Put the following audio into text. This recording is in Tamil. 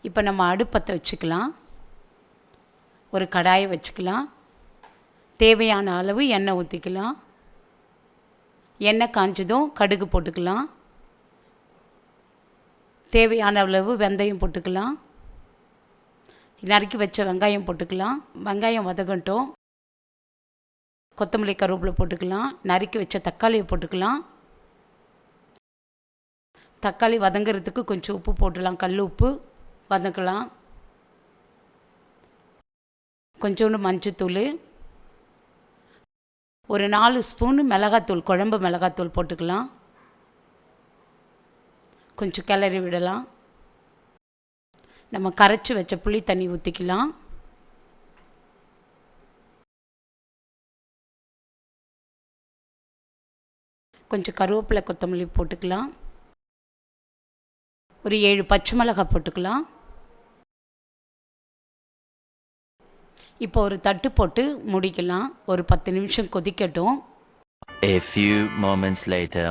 இப்போ நம்ம அடுப்பத்தை வச்சுக்கலாம். ஒரு கடாயை வச்சுக்கலாம். தேவையான அளவு எண்ணெய் ஊற்றிக்கலாம். எண்ணெய் காஞ்சதும் கடுகு போட்டுக்கலாம். தேவையான அளவு வெந்தயம் போட்டுக்கலாம். நறுக்கி வச்ச வெங்காயம் போட்டுக்கலாம். வெங்காயம் வதங்கட்டும். கொத்தமல்லி கருவேப்பிலை போட்டுக்கலாம். நறுக்கி வச்ச தக்காளியை போட்டுக்கலாம். தக்காளி வதங்கிறதுக்கு கொஞ்சம் உப்பு போட்டுடலாம். கல் உப்பு வதக்கலாம். கொஞ்சோண்டு மஞ்சத்தூள், ஒரு 4 ஸ்பூனு மிளகாத்தூள், குழம்பு மிளகாத்தூள் போட்டுக்கலாம். கொஞ்சம் கிளறி விடலாம். நம்ம கரைச்சி வச்ச புளி தண்ணி ஊற்றிக்கலாம். கொஞ்சம் கருவேப்பிலை கொத்தமல்லி போட்டுக்கலாம். ஒரு 7 பச்சை மிளகாய் போட்டுக்கலாம். இப்போ ஒரு தட்டு போட்டு முடிக்கலாம். ஒரு 10 நிமிஷம் கொதிக்கட்டும். A few moments later.